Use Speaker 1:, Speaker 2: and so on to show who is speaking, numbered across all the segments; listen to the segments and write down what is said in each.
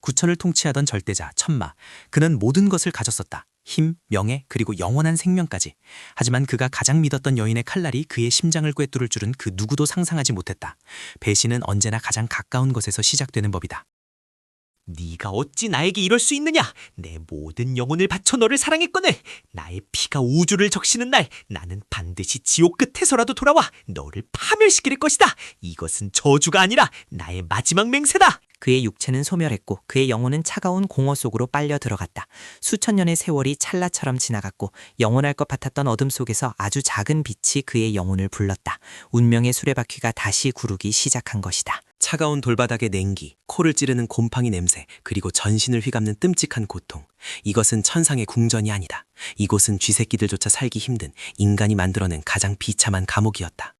Speaker 1: 구천을 통치하던 절대자 천마. 그는 모든 것을 가졌었다. 힘, 명예, 그리고 영원한 생명까지. 하지만 그가 가장 믿었던 여인의 칼날이 그의 심장을 꿰뚫을 줄은 그 누구도 상상하지 못했다. 배신은 언제나 가장 가까운 것에서 시작되는 법이다.
Speaker 2: 네가 어찌 나에게 이럴 수 있느냐? 내 모든 영혼을 바쳐 너를 사랑했거늘. 나의 피가 우주를 적시는 날 나는 반드시 지옥 끝에서라도 돌아와 너를 파멸시킬 것이다. 이것은 저주가 아니라 나의 마지막 맹세다.
Speaker 3: 그의 육체는 소멸했고 그의 영혼은 차가운 공허 속으로 빨려 들어갔다. 수천 년의 세월이 찰나처럼 지나갔고 영원할 것 같았던 어둠 속에서 아주 작은 빛이 그의 영혼을 불렀다. 운명의 수레바퀴가 다시 구르기 시작한 것이다.
Speaker 1: 차가운 돌바닥의 냉기, 코를 찌르는 곰팡이 냄새, 그리고 전신을 휘감는 끔찍한 고통. 이것은 천상의 궁전이 아니다. 이곳은 쥐새끼들조차 살기 힘든 인간이 만들어낸 가장 비참한 감옥이었다.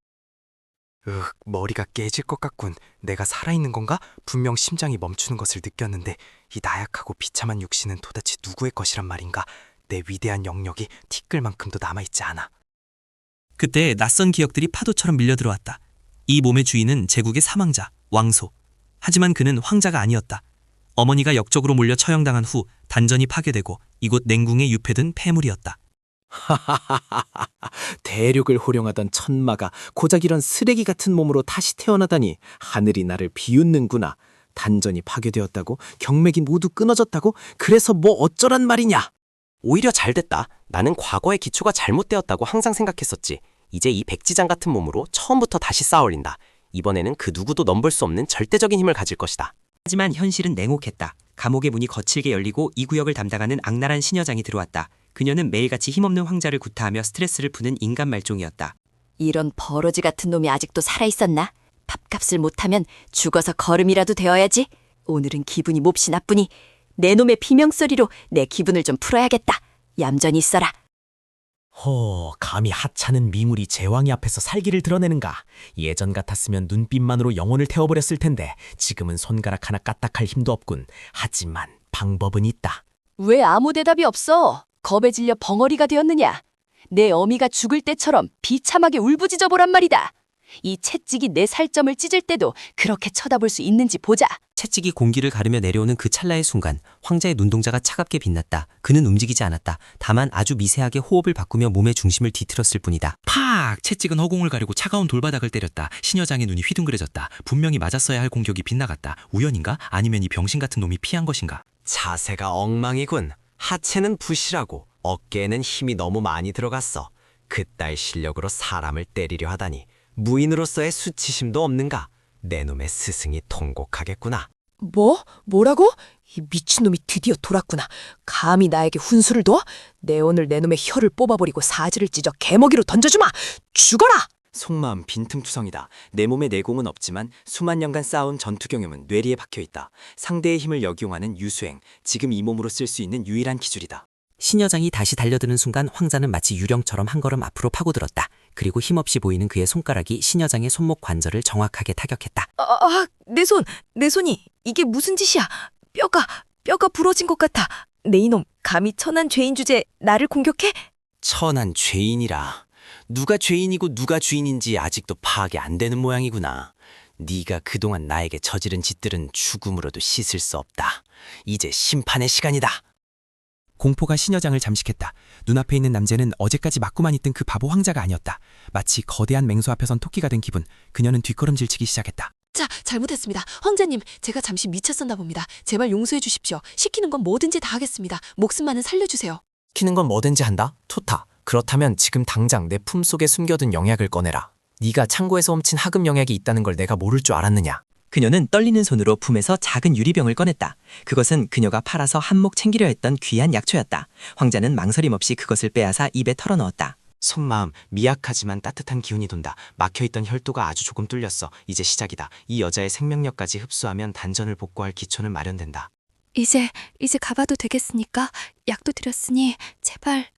Speaker 4: 머리가 깨질 것 같군. 내가 살아있는 건가? 분명 심장이 멈추는 것을 느꼈는데 이 나약하고 비참한 육신은 도대체 누구의 것이란 말인가? 내 위대한 영역이 티끌만큼도 남아있지 않아.
Speaker 5: 그때 낯선 기억들이 파도처럼 밀려들어왔다. 이 몸의 주인은 제국의 사망자, 왕소. 하지만 그는 황자가 아니었다. 어머니가 역적으로 몰려 처형당한 후 단전이 파괴되고 이곳 냉궁에 유폐된 폐물이었다.
Speaker 6: 대륙을 호령하던 천마가 고작 이런 쓰레기 같은 몸으로 다시 태어나다니 하늘이 나를 비웃는구나. 단전이 파괴되었다고? 경맥이 모두 끊어졌다고? 그래서 뭐 어쩌란 말이냐?
Speaker 7: 오히려 잘 됐다. 나는 과거의 기초가 잘못되었다고 항상 생각했었지. 이제 이 백지장 같은 몸으로 처음부터 다시 쌓아올린다. 이번에는 그 누구도 넘볼 수 없는 절대적인 힘을 가질 것이다.
Speaker 3: 하지만 현실은 냉혹했다. 감옥의 문이 거칠게 열리고 이 구역을 담당하는 악랄한 시녀장이 들어왔다. 그녀는 매일같이 힘없는 황자를 구타하며 스트레스를 푸는 인간 말종이었다.
Speaker 8: 이런 버러지 같은 놈이 아직도 살아있었나? 밥값을 못하면 죽어서 거름이라도 되어야지. 오늘은 기분이 몹시 나쁘니 내 놈의 비명소리로 내 기분을 좀 풀어야겠다. 얌전히 있어라.
Speaker 6: 감히 하찮은 미물이 제왕이 앞에서 살기를 드러내는가? 예전 같았으면 눈빛만으로 영혼을 태워버렸을 텐데 지금은 손가락 하나 까딱할 힘도 없군. 하지만 방법은 있다.
Speaker 8: 왜 아무 대답이 없어? 겁에 질려 벙어리가 되었느냐? 내 어미가 죽을 때처럼 비참하게 울부짖어 보란 말이다. 이 채찍이 내 살점을 찢을 때도 그렇게 쳐다볼 수 있는지 보자.
Speaker 1: 채찍이 공기를 가르며 내려오는 그 찰나의 순간 황자의 눈동자가 차갑게 빛났다. 그는 움직이지 않았다. 다만 아주 미세하게 호흡을 바꾸며 몸의 중심을 뒤틀었을 뿐이다. 팍! 채찍은 허공을 가르고 차가운 돌바닥을 때렸다. 시녀장의 눈이 휘둥그레졌다. 분명히 맞았어야 할 공격이 빗나갔다. 우연인가? 아니면 이 병신 같은 놈이 피한 것인가?
Speaker 7: 자세가 엉망이군. 하체는 부실하고 어깨에는 힘이 너무 많이 들어갔어. 그따위 실력으로 사람을 때리려 하다니 무인으로서의 수치심도 없는가? 내 놈의 스승이 통곡하겠구나.
Speaker 8: 뭐라고? 이 미친놈이 드디어 돌았구나. 감히 나에게 훈수를 둬? 내 오늘 내 놈의 혀를 뽑아버리고 사지를 찢어 개먹이로 던져주마! 죽어라!
Speaker 3: 속마음 빈틈투성이다. 내 몸에 내공은 없지만 수만 년간 쌓아온 전투 경험은 뇌리에 박혀있다. 상대의 힘을 역이용하는 유수행, 지금 이 몸으로 쓸 수 있는 유일한 기술이다.
Speaker 1: 시녀장이 다시 달려드는 순간 황자는 마치 유령처럼 한 걸음 앞으로 파고들었다. 그리고 힘없이 보이는 그의 손가락이 시녀장의 손목 관절을 정확하게 타격했다.
Speaker 8: 내 손이 이게 무슨 짓이야? 뼈가 부러진 것 같아. 내 이놈 감히 천한 죄인 주제 나를 공격해?
Speaker 7: 천한 죄인이라. 누가 죄인이고 누가 주인인지 아직도 파악이 안 되는 모양이구나. 네가 그동안 나에게 저지른 짓들은 죽음으로도 씻을 수 없다. 이제 심판의 시간이다.
Speaker 5: 공포가 시녀장을 잠식했다. 눈앞에 있는 남자는 어제까지 맞고만 있던 그 바보 황자가 아니었다. 마치 거대한 맹수 앞에 선 토끼가 된 기분. 그녀는 뒷걸음질치기 시작했다.
Speaker 9: 자, 잘못했습니다. 황자님, 제가 잠시 미쳤었나 봅니다. 제발 용서해 주십시오. 시키는 건 뭐든지 다 하겠습니다. 목숨만은 살려주세요.
Speaker 6: 시키는 건 뭐든지 한다? 좋다. 그렇다면 지금 당장 내 품속에 숨겨둔 영약을 꺼내라. 네가 창고에서 훔친 하급 영약이 있다는 걸 내가 모를 줄 알았느냐?
Speaker 3: 그녀는 떨리는 손으로 품에서 작은 유리병을 꺼냈다. 그것은 그녀가 팔아서 한몫 챙기려 했던 귀한 약초였다. 황자는 망설임 없이 그것을 빼앗아 입에 털어넣었다.
Speaker 7: 속마음 미약하지만 따뜻한 기운이 돈다. 막혀있던 혈도가 아주 조금 뚫렸어. 이제 시작이다. 이 여자의 생명력까지 흡수하면 단전을 복구할 기초는 마련된다.
Speaker 9: 이제 가봐도 되겠습니까? 약도 드렸으니 제발.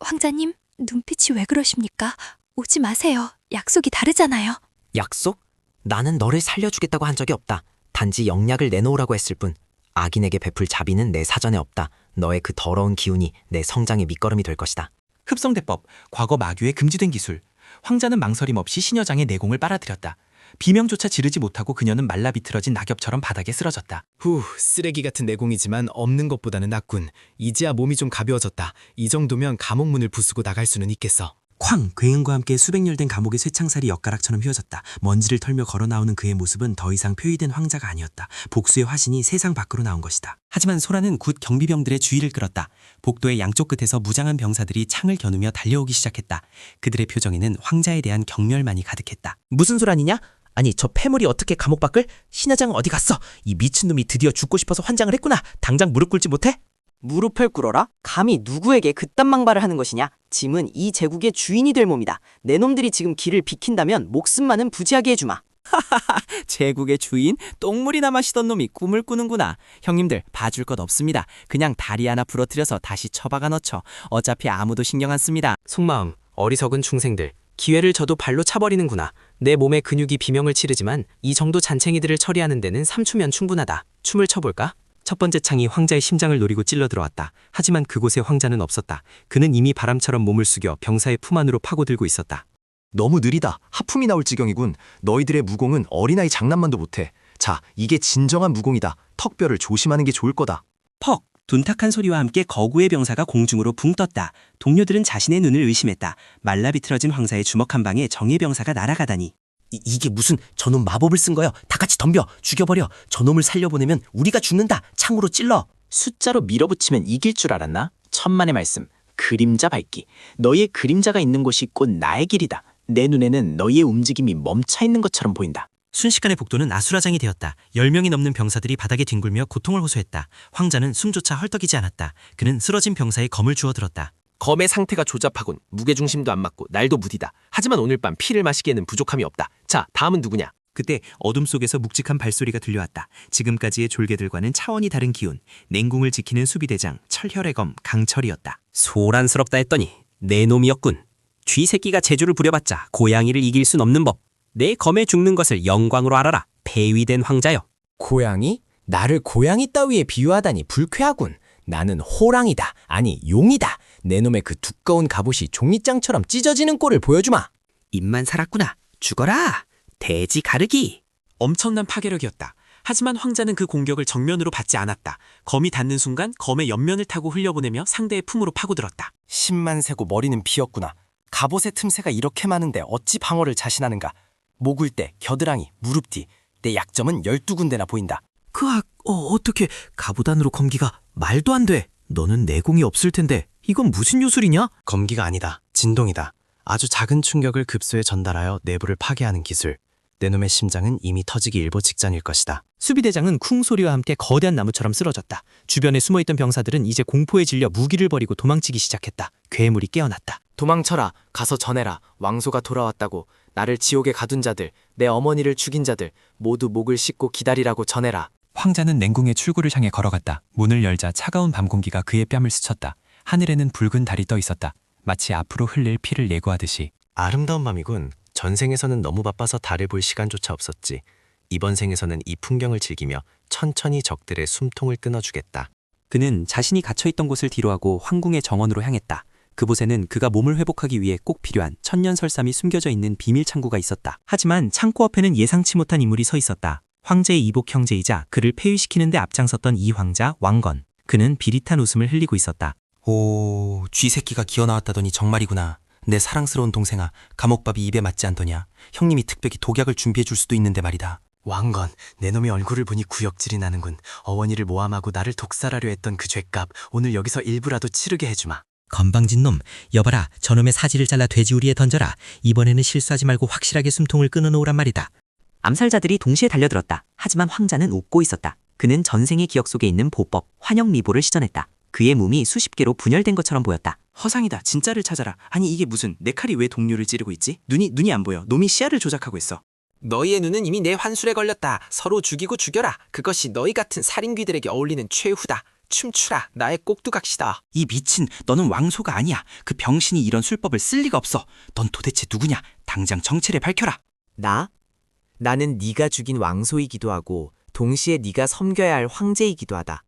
Speaker 9: 황자님, 눈빛이 왜 그러십니까? 오지 마세요. 약속이 다르잖아요.
Speaker 1: 약속? 나는 너를 살려주겠다고 한 적이 없다. 단지 영약을 내놓으라고 했을 뿐. 악인에게 베풀 자비는 내 사전에 없다. 너의 그 더러운 기운이 내 성장의 밑거름이 될 것이다.
Speaker 5: 흡성대법, 과거 마교에 금지된 기술. 황자는 망설임 없이 시녀장의 내공을 빨아들였다. 비명조차 지르지 못하고 그녀는 말라 비틀어진 낙엽처럼 바닥에 쓰러졌다.
Speaker 4: 후, 쓰레기 같은 내공이지만 없는 것보다는 낫군. 이제야 몸이 좀 가벼워졌다. 이 정도면 감옥문을 부수고 나갈 수는 있겠어.
Speaker 5: 쾅! 굉음과 함께 수백 열 된 감옥의 쇠창살이 엿가락처럼 휘어졌다. 먼지를 털며 걸어 나오는 그의 모습은 더 이상 표의된 황자가 아니었다. 복수의 화신이 세상 밖으로 나온 것이다. 하지만 소라는 곧 경비병들의 주의를 끌었다. 복도의 양쪽 끝에서 무장한 병사들이 창을 겨누며 달려오기 시작했다. 그들의 표정에는 황자에 대한 경멸만이 가득했다.
Speaker 6: 무슨 소란이냐? 아니 저 패물이 어떻게 감옥 밖을? 신하장은 어디 갔어? 이 미친놈이 드디어 죽고 싶어서 환장을 했구나. 당장 무릎 꿇지 못해?
Speaker 3: 무릎을 꿇어라? 감히 누구에게 그딴 망발을 하는 것이냐? 짐은 이 제국의 주인이 될 몸이다. 내 놈들이 지금 길을 비킨다면 목숨만은 부지하게 해주마. 제국의 주인? 똥물이나 마시던 놈이 꿈을 꾸는구나. 형님들 봐줄 것 없습니다. 그냥 다리 하나 부러뜨려서 다시 처박아 넣죠. 어차피 아무도 신경 안 씁니다.
Speaker 4: 속마음, 어리석은 중생들. 기회를 저도 발로 차버리는구나. 내 몸의 근육이 비명을 치르지만 이 정도 잔챙이들을 처리하는 데는 3초면 충분하다. 춤을 춰볼까?
Speaker 1: 첫 번째 창이 황자의 심장을 노리고 찔러 들어왔다. 하지만 그곳에 황자는 없었다. 그는 이미 바람처럼 몸을 숙여 병사의 품 안으로 파고들고 있었다.
Speaker 10: 너무 느리다. 하품이 나올 지경이군. 너희들의 무공은 어린아이 장난만도 못해. 자, 이게 진정한 무공이다. 턱뼈를 조심하는 게 좋을 거다.
Speaker 1: 퍽! 둔탁한 소리와 함께 거구의 병사가 공중으로 붕 떴다. 동료들은 자신의 눈을 의심했다. 말라 비틀어진 황사의 주먹 한 방에 정예 병사가 날아가다니.
Speaker 6: 이게 무슨 저놈 마법을 쓴 거야? 다 같이 덤벼 죽여버려. 저놈을 살려보내면 우리가 죽는다. 창으로 찔러. 숫자로 밀어붙이면 이길 줄 알았나? 천만의 말씀. 그림자 밟기. 너희의 그림자가 있는 곳이 곧 나의 길이다. 내 눈에는 너희의 움직임이 멈춰 있는 것처럼 보인다.
Speaker 5: 순식간에 복도는 아수라장이 되었다. 10명이 넘는 병사들이 바닥에 뒹굴며 고통을 호소했다. 황자는 숨조차 헐떡이지 않았다. 그는 쓰러진 병사의 검을 주워들었다.
Speaker 6: 검의 상태가 조잡하군. 무게중심도 안 맞고 날도 무디다. 하지만 오늘 밤 피를 마시기에는 부족함이 없다. 자, 다음은 누구냐?
Speaker 5: 그때 어둠 속에서 묵직한 발소리가 들려왔다. 지금까지의 졸개들과는 차원이 다른 기운. 냉궁을 지키는 수비대장 철혈의 검 강철이었다.
Speaker 1: 소란스럽다 했더니 내 놈이었군. 쥐새끼가 재주를 부려봤자 고양이를 이길 순 없는 법. 내 검에 죽는 것을 영광으로 알아라. 폐위된 황자여.
Speaker 6: 고양이? 나를 고양이 따위에 비유하다니 불쾌하군. 나는 호랑이다. 아니 용이다. 내 놈의 그 두꺼운 갑옷이 종이장처럼 찢어지는 꼴을 보여주마.
Speaker 1: 입만 살았구나. 죽어라. 돼지 가르기.
Speaker 5: 엄청난 파괴력이었다. 하지만 황자는 그 공격을 정면으로 받지 않았다. 검이 닿는 순간 검의 옆면을 타고 흘려보내며 상대의 품으로 파고들었다.
Speaker 4: 10만 세고 머리는 비었구나. 갑옷의 틈새가 이렇게 많은데 어찌 방어를 자신하는가. 목을 때, 겨드랑이, 무릎 뒤. 내 약점은 12군데나 보인다.
Speaker 5: 어떻게 갑옷 안으로 검기가 말도 안 돼. 너는 내공이 없을 텐데 이건 무슨 요술이냐?
Speaker 4: 검기가 아니다. 진동이다. 아주 작은 충격을 급소에 전달하여 내부를 파괴하는 기술. 내 놈의 심장은 이미 터지기 일보 직전일 것이다.
Speaker 5: 수비대장은 쿵 소리와 함께 거대한 나무처럼 쓰러졌다. 주변에 숨어있던 병사들은 이제 공포에 질려 무기를 버리고 도망치기 시작했다. 괴물이 깨어났다.
Speaker 4: 도망쳐라. 가서 전해라. 왕소가 돌아왔다고. 나를 지옥에 가둔 자들, 내 어머니를 죽인 자들 모두 목을 씻고 기다리라고 전해라.
Speaker 11: 황자는 냉궁의 출구를 향해 걸어갔다. 문을 열자 차가운 밤 공기가 그의 뺨을 스쳤다. 하늘에는 붉은 달이 떠 있었다. 마치 앞으로 흘릴 피를 예고하듯이.
Speaker 4: 아름다운 밤이군. 전생에서는 너무 바빠서 달을 볼 시간조차 없었지. 이번 생에서는 이 풍경을 즐기며 천천히 적들의 숨통을 끊어주겠다.
Speaker 1: 그는 자신이 갇혀있던 곳을 뒤로하고 황궁의 정원으로 향했다. 그곳에는 그가 몸을 회복하기 위해 꼭 필요한 천년설삼이 숨겨져 있는 비밀 창구가 있었다.
Speaker 5: 하지만 창고 앞에는 예상치 못한 인물이 서 있었다. 황제의 이복 형제이자 그를 폐위시키는 데 앞장섰던 이 황자 왕건. 그는 비릿한 웃음을 흘리고 있었다.
Speaker 11: 오, 쥐새끼가 기어나왔다더니 정말이구나. 내 사랑스러운 동생아, 감옥밥이 입에 맞지 않더냐. 형님이 특별히 독약을 준비해 줄 수도 있는데 말이다.
Speaker 4: 왕건, 내 놈의 얼굴을 보니 구역질이 나는군. 어원이를 모함하고 나를 독살하려 했던 그 죗값 오늘 여기서 일부라도 치르게 해주마.
Speaker 1: 건방진 놈, 여봐라. 저놈의 사지를 잘라 돼지우리에 던져라. 이번에는 실수하지 말고 확실하게 숨통을 끊어놓으란 말이다.
Speaker 3: 암살자들이 동시에 달려들었다. 하지만 황자는 웃고 있었다. 그는 전생의 기억 속에 있는 보법, 환영미보를 시전했다. 그의 몸이 수십 개로 분열된 것처럼 보였다.
Speaker 5: 허상이다. 진짜를 찾아라. 아니 이게 무슨 내 칼이 왜 동료를 찌르고 있지? 눈이 안 보여. 놈이 시야를 조작하고 있어.
Speaker 6: 너희의 눈은 이미 내 환술에 걸렸다. 서로 죽이고 죽여라. 그것이 너희 같은 살인귀들에게 어울리는 최후다. 춤추라. 나의 꼭두각시다.
Speaker 5: 이 미친, 너는 왕소가 아니야. 그 병신이 이런 술법을 쓸 리가 없어. 넌 도대체 누구냐? 당장 정체를 밝혀라.
Speaker 6: 나는 네가 죽인 왕소이기도 하고 동시에 네가 섬겨야 할 황제이기도 하다.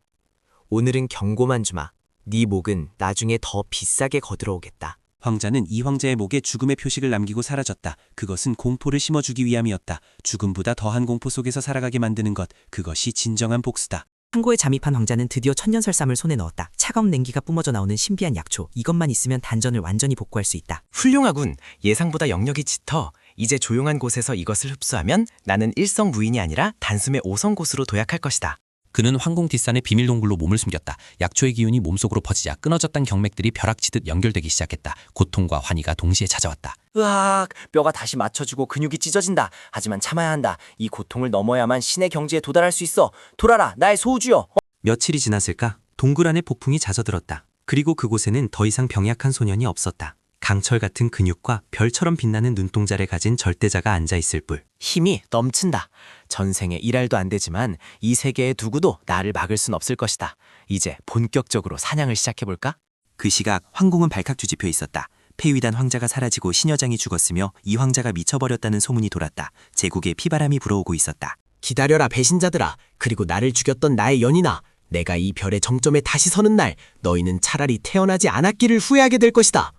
Speaker 6: 오늘은 경고만 주마. 네 목은 나중에 더 비싸게 거들어오겠다.
Speaker 1: 황자는 이 황제의 목에 죽음의 표식을 남기고 사라졌다. 그것은 공포를 심어주기 위함이었다. 죽음보다 더한 공포 속에서 살아가게 만드는 것, 그것이 진정한 복수다.
Speaker 3: 항고에 잠입한 황자는 드디어 천년설삼을 손에 넣었다. 차가운 냉기가 뿜어져 나오는 신비한 약초. 이것만 있으면 단전을 완전히 복구할 수 있다.
Speaker 4: 훌륭하군. 예상보다 영역이 짙어. 이제 조용한 곳에서 이것을 흡수하면 나는 일성 무인이 아니라 단숨에 5성 곳으로 도약할 것이다.
Speaker 5: 그는 황궁 뒷산의 비밀 동굴로 몸을 숨겼다. 약초의 기운이 몸속으로 퍼지자 끊어졌던 경맥들이 벼락치듯 연결되기 시작했다. 고통과 환희가 동시에 찾아왔다.
Speaker 6: 으악, 뼈가 다시 맞춰지고 근육이 찢어진다. 하지만 참아야 한다. 이 고통을 넘어야만 신의 경지에 도달할 수 있어. 돌아라, 나의 소우주여.
Speaker 1: 며칠이 지났을까? 동굴 안에 폭풍이 잦아들었다. 그리고 그곳에는 더 이상 병약한 소년이 없었다. 강철 같은 근육과 별처럼 빛나는 눈동자를 가진 절대자가 앉아있을 뿐.
Speaker 6: 힘이 넘친다. 전생에 일할도 안 되지만 이 세계의 누구도 나를 막을 순 없을 것이다. 이제 본격적으로 사냥을 시작해볼까?
Speaker 1: 그 시각 황궁은 발칵 뒤집혀 있었다. 폐위단 황자가 사라지고 신여장이 죽었으며 이 황자가 미쳐버렸다는 소문이 돌았다. 제국에 피바람이 불어오고 있었다.
Speaker 6: 기다려라, 배신자들아. 그리고 나를 죽였던 나의 연인아. 내가 이 별의 정점에 다시 서는 날 너희는 차라리 태어나지 않았기를 후회하게 될 것이다.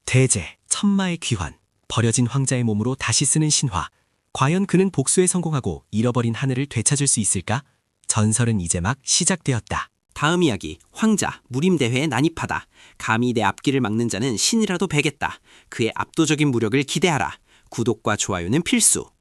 Speaker 1: 대제, 천마의 귀환, 버려진 황자의 몸으로 다시 쓰는 신화. 과연 그는 복수에 성공하고 잃어버린 하늘을 되찾을 수 있을까? 전설은 이제 막 시작되었다.
Speaker 12: 다음 이야기, 황자, 무림대회에 난입하다. 감히 내 앞길을 막는 자는 신이라도 베겠다. 그의 압도적인 무력을 기대하라. 구독과 좋아요는 필수.